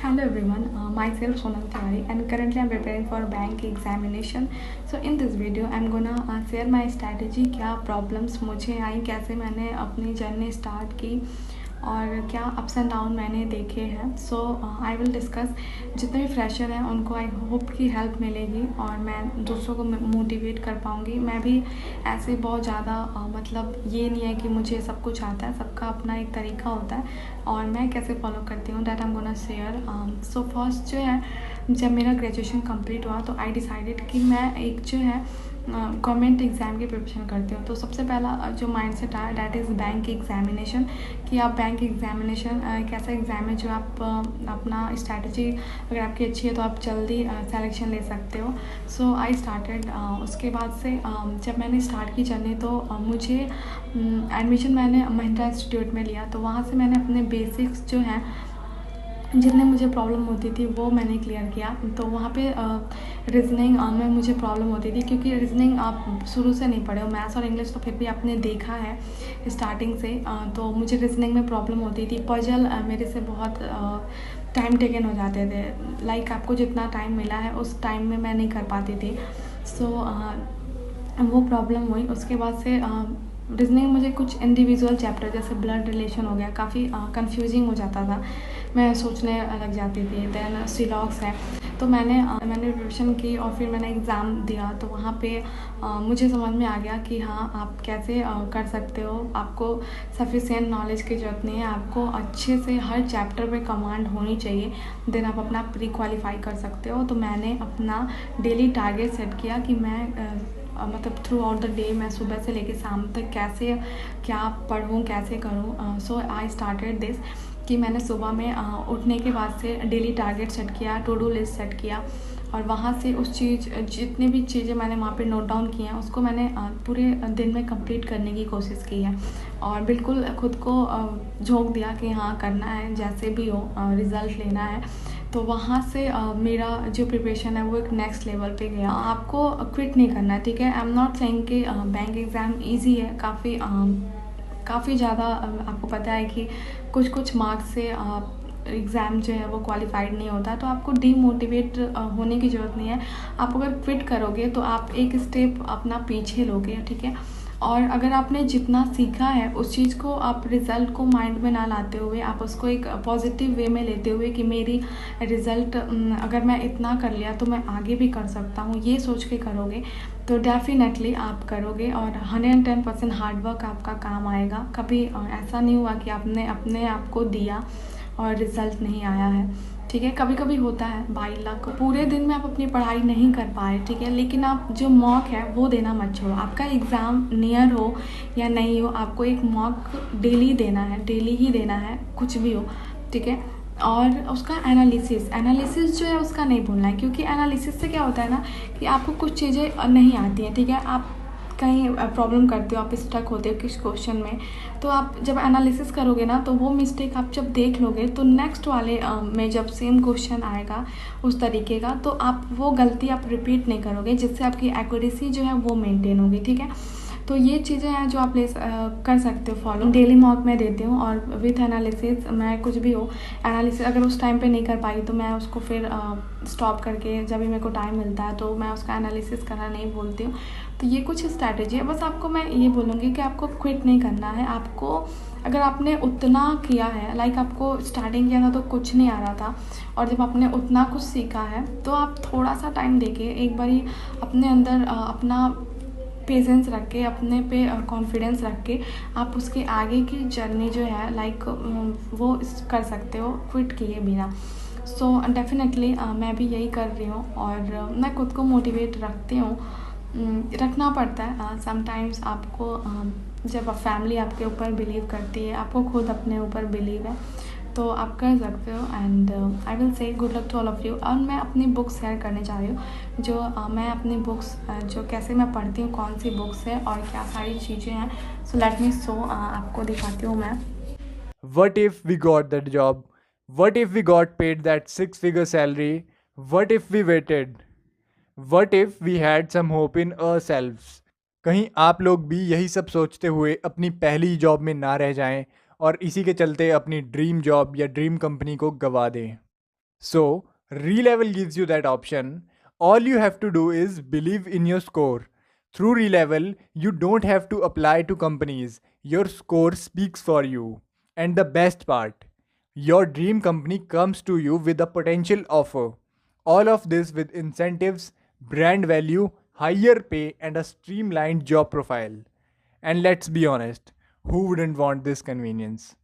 Hello everyone, myself Sonal Tiwari and currently I'm preparing for bank examination. So in this video I'm gonna share my strategy, क्या problems मुझे आई, कैसे मैंने अपनी journey start की और क्या अप्स एंड डाउन मैंने देखे हैं. सो आई विल डिस्कस. जितने भी फ्रेशर हैं उनको आई होप की हेल्प मिलेगी और मैं दूसरों को मोटिवेट कर पाऊँगी. मैं भी ऐसे बहुत ज़्यादा मतलब ये नहीं है कि मुझे सब कुछ आता है, सबका अपना एक तरीका होता है और मैं कैसे फॉलो करती हूँ that I am gonna share. So first जो है, जब मेरा ग्रेजुएशन कंप्लीट हुआ तो आई डिसाइडेड कि मैं एक जो है गवर्नमेंट एग्ज़ाम की प्रिपरेशन करती हूँ. तो सबसे पहला जो माइंडसेट आया दैट इज़ बैंक एग्जामिनेशन, कि आप बैंक एग्जामिनेशन एक ऐसा एग्ज़ाम है जो आप अपना स्ट्रैटेजी अगर आपकी अच्छी है तो आप जल्दी सेलेक्शन ले सकते हो. सो आई स्टार्टेड. उसके बाद से जब मैंने स्टार्ट की जर्नी तो मुझे एडमिशन मैंने महिंद्रा इंस्टीट्यूट में लिया. तो वहाँ से मैंने अपने बेसिक्स जो हैं, जितने मुझे प्रॉब्लम होती थी वो मैंने क्लियर किया. तो वहाँ पे रीजनिंग में मुझे प्रॉब्लम होती थी क्योंकि रीजनिंग आप शुरू से नहीं पढ़े हो. मैथ्स और इंग्लिश तो फिर भी आपने देखा है स्टार्टिंग से. तो मुझे रीजनिंग में प्रॉब्लम होती थी. पजल मेरे से बहुत टाइम टेकन हो जाते थे. लाइक आपको जितना टाइम मिला है उस टाइम में मैं नहीं कर पाती थी. सो वो प्रॉब्लम हुई. उसके बाद से रीजनिंग मुझे कुछ इंडिविजुअल चैप्टर जैसे ब्लड रिलेशन हो गया, काफ़ी कंफ्यूजिंग हो जाता था. मैं सोचने लग जाती थी. देन सिलॉक्स है. तो मैंने प्रिपरेशन की और फिर मैंने एग्ज़ाम दिया. तो वहाँ पे मुझे समझ में आ गया कि हाँ, आप कैसे कर सकते हो. आपको सफिशिएंट नॉलेज की ज़रूरत नहीं है, आपको अच्छे से हर चैप्टर पे कमांड होनी चाहिए. देन आप अपना प्री क्वालिफाई कर सकते हो. तो मैंने अपना डेली टारगेट सेट किया कि मैं मतलब थ्रू आउट द डे मैं सुबह से लेकर शाम तक कैसे क्या पढ़ूँ, कैसे करूँ. सो आई स्टार्टेड दिस कि मैंने सुबह में उठने के बाद से डेली टारगेट सेट किया, टू डू लिस्ट सेट किया और वहाँ से उस चीज़ जितनी भी चीज़ें मैंने वहाँ पे नोट डाउन की हैं उसको मैंने पूरे दिन में कंप्लीट करने की कोशिश की है. और बिल्कुल खुद को झोंक दिया कि हाँ, करना है, जैसे भी हो रिज़ल्ट लेना है. तो वहाँ से मेरा जो प्रिपरेशन है वो एक नेक्स्ट लेवल पे गया. आपको क्विट नहीं करना है, ठीक है. आई एम नॉट सेइंग कि बैंक एग्ज़ाम ईजी है. काफ़ी ज़्यादा आपको पता है कि कुछ मार्क्स से एग्ज़ाम जो है वो क्वालिफाइड नहीं होता. तो आपको डीमोटिवेट होने की ज़रूरत नहीं है. आप अगर क्विट करोगे तो आप एक स्टेप अपना पीछे लोगे, ठीक है. और अगर आपने जितना सीखा है उस चीज़ को आप रिज़ल्ट को माइंड में ना लाते हुए आप उसको एक पॉजिटिव वे में लेते हुए कि मेरी रिज़ल्ट अगर मैं इतना कर लिया तो मैं आगे भी कर सकता हूँ, ये सोच के करोगे तो डेफिनेटली आप करोगे और 110% हार्डवर्क आपका काम आएगा. कभी ऐसा नहीं हुआ कि आपने अपने आप को दिया और रिज़ल्ट नहीं आया है, ठीक है. कभी कभी होता है बाई लक, पूरे दिन में आप अपनी पढ़ाई नहीं कर पाए, ठीक है, लेकिन आप जो मॉक है वो देना मत छोड़ो. आपका एग्ज़ाम नियर हो या नहीं हो, आपको एक मॉक डेली देना है, डेली ही देना है, कुछ भी हो, ठीक है. और उसका एनालिसिस जो है उसका नहीं भूलना है, क्योंकि एनालिसिस से क्या होता है ना कि आपको कुछ चीज़ें नहीं आती हैं, ठीक है. आप कहीं प्रॉब्लम करते हो, आप स्टक होते हो किस क्वेश्चन में, तो आप जब एनालिसिस करोगे ना तो वो मिस्टेक आप जब देख लोगे तो नेक्स्ट वाले में जब सेम क्वेश्चन आएगा उस तरीके का तो आप वो गलती आप रिपीट नहीं करोगे, जिससे आपकी एक्यूरेसी जो है वो मेंटेन होगी, ठीक है. तो ये चीज़ें हैं जो आप कर सकते हो फॉलो. डेली मॉक मैं देती हूँ और विथ एनालिसिस मैं कुछ भी हो एनालिसिस अगर उस टाइम पे नहीं कर पाई तो मैं उसको फिर स्टॉप करके जब भी मेरे को टाइम मिलता है तो मैं उसका एनालिसिस करना नहीं भूलती हूँ. तो ये कुछ स्ट्रैटेजी है. बस आपको मैं ये बोलूँगी कि आपको क्विट नहीं करना है. आपको अगर आपने उतना किया है, लाइक आपको स्टार्टिंग किया था तो कुछ नहीं आ रहा था और जब आपने उतना कुछ सीखा है तो आप थोड़ा सा टाइम देके एक बारी अपने अंदर अपना पेशेंस रख के, अपने पे कॉन्फिडेंस रख के आप उसके आगे की जर्नी जो है लाइक वो कर सकते हो क्विट किए बिना. सो डेफिनेटली मैं भी यही कर रही हूँ और मैं खुद को मोटिवेट रखती हूँ. रखना पड़ता है समटाइम्स. आपको जब फैमिली आपके ऊपर बिलीव करती है, आपको खुद अपने ऊपर बिलीव है तो आप कर सकते हो. And I will say good luck to all of you. और मैं अपनी बुक्स शेयर करने जा रही हूँ जो मैं अपनी बुक्स जो कैसे मैं पढ़ती हूँ, कौन सी बुक्स है और क्या सारी चीज़ें हैं. सो लेट मी शो, आपको दिखाती हूँ मैं. What if we got that job? What if we got paid that six-figure salary? What if we waited? What if we had some hope in ourselves? कहीं आप लोग भी यही सब सोचते हुए अपनी पहली जॉब में ना रह जाएं और इसी के चलते अपनी ड्रीम जॉब या ड्रीम कंपनी को गवा दें. So, Relevel gives you that option. All you have to do is believe in your score. Through Relevel, you don't have to apply to companies. Your score speaks for you. And the best part, your dream company comes to you with a potential offer. All of this with incentives, brand value, higher pay, and a streamlined job profile. And let's be honest, who wouldn't want this convenience?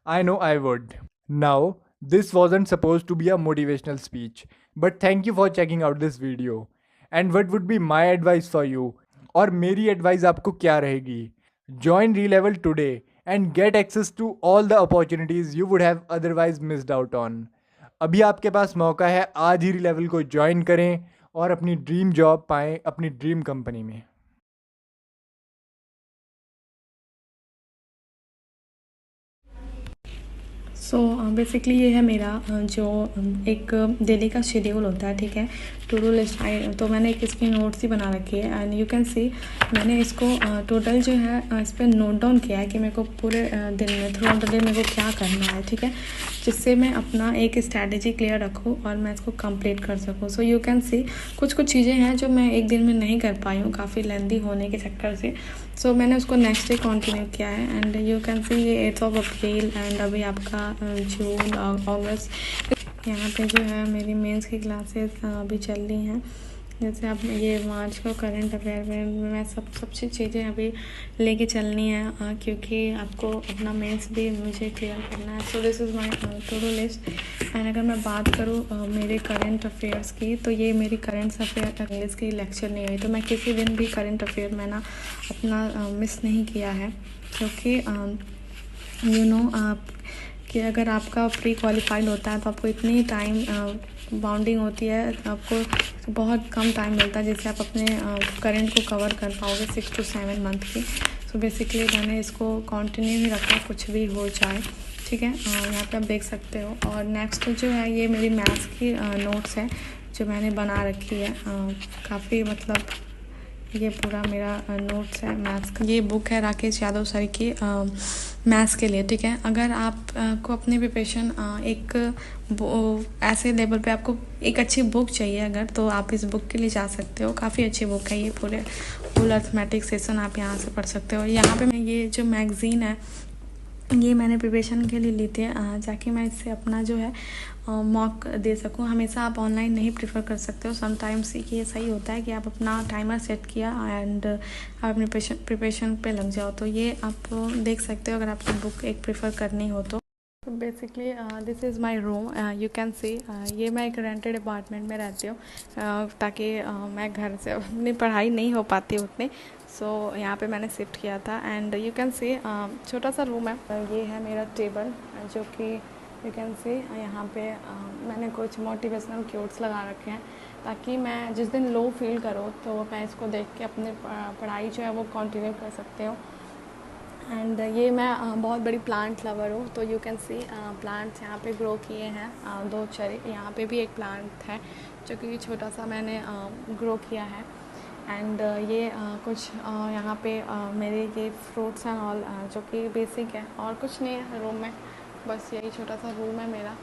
I know I would. Now, this wasn't supposed to be a motivational speech, but thank you for checking out this video. And what would be my advice for you? और मेरी advice आपको क्या रहेगी? Join Relevel today and get access to all the opportunities you would have otherwise missed out on. अभी आपके पास मौका है, आज ही Relevel को ज्वाइन करें और अपनी ड्रीम जॉब पाएं अपनी ड्रीम कंपनी में. सो बेसिकली ये है मेरा जो एक डेली का शेड्यूल होता है, ठीक है, टू डू लिस्ट. तो मैंने एक इसकी नोट्स ही बना रखी है एंड यू कैन सी मैंने इसको टोटल जो है इस पर नोट डाउन किया है कि मेरे को पूरे दिन में थ्रू आउट द डे मेरे को क्या करना है, ठीक है, जिससे मैं अपना एक स्ट्रैटेजी क्लियर रखूँ और मैं इसको कंप्लीट कर सकूँ. सो यू कैन सी कुछ चीज़ें हैं जो मैं एक दिन में नहीं कर पाई हूँ काफ़ी लेंदी होने के चक्कर से. सो मैंने उसको नेक्स्ट डे कंटिन्यू किया है एंड यू कैन सी ये 8 अप्रैल एंड अभी आपका जून अगस्त. यहाँ पे जो है मेरी मेंस की क्लासेस अभी चल रही हैं. जैसे आप ये मार्च को करंट अफेयर में मैं सब चीज़ें अभी लेके चलनी है क्योंकि आपको अपना मेंस भी मुझे क्लियर करना है. So this is my to do list. And अगर मैं बात करूँ मेरे करंट अफेयर्स की, तो ये मेरी करंट अफेयर इंग्लिश की लेक्चर नहीं हुई, तो मैं किसी दिन भी करंट अफेयर में ना अपना मिस नहीं किया है क्योंकि यू नो आप कि अगर आपका प्री क्वालिफाइड होता है तो आपको इतनी टाइम बाउंडिंग होती है, आपको बहुत कम टाइम मिलता है जिससे आप अपने करंट को कवर कर पाओगे 6 to 7 मंथ की. सो बेसिकली मैंने इसको कंटिन्यू ही रखा कुछ भी हो जाए, ठीक है. यहाँ पे आप देख सकते हो. और नेक्स्ट जो है ये मेरी मैथ्स की नोट्स है जो मैंने बना रखी है. काफ़ी मतलब ये पूरा मेरा नोट्स है मैथ्स का. ये बुक है राकेश यादव सर की मैथ्स के लिए, ठीक है. अगर आप को अपनी प्रिपरेशन एक ऐसे लेवल पे आपको एक अच्छी बुक चाहिए अगर, तो आप इस बुक के लिए जा सकते हो. काफ़ी अच्छी बुक है ये. पूरे फुल अर्थमेटिक सेशन आप यहाँ से पढ़ सकते हो. यहाँ पे मैं ये जो मैगज़ीन है ये मैंने प्रिपरेशन के लिए ली थी ताकि मैं इससे अपना जो है मॉक दे सकूं. हमेशा आप ऑनलाइन नहीं प्रेफर कर सकते हो. समटाइम्स ये सही होता है कि आप अपना टाइमर सेट किया एंड आप अपने प्रिपरेशन पे लग जाओ. तो ये आप देख सकते हो अगर आपको बुक एक प्रेफर करनी हो तो. Basically this is my room. You can see ये मैं एक रेंटेड अपार्टमेंट में रहती हूँ ताकि मैं घर से अपनी पढ़ाई नहीं हो पाती उतनी. सो यहाँ पे मैंने शिफ्ट किया था एंड यू कैन सी छोटा सा रूम है. ये है मेरा टेबल जो कि यू कैन सी यहाँ पे मैंने कुछ मोटिवेशनल क्योट्स लगा रखे हैं ताकि मैं जिस दिन लो फील करूँ तो मैं इसको देख के अपने पढ़ाई जो है वो कंटिन्यू कर सकते हो. एंड ये मैं बहुत बड़ी प्लांट लवर हूँ. तो यू कैन सी प्लांट्स यहाँ पे ग्रो किए हैं 2 चेरी. यहाँ पे भी एक प्लांट है जो कि छोटा सा मैंने ग्रो किया है. एंड ये कुछ यहाँ पे मेरे ये फ्रूट्स एंड ऑल जो कि बेसिक है और कुछ नहीं है रूम में. बस यही छोटा सा रूम है मेरा.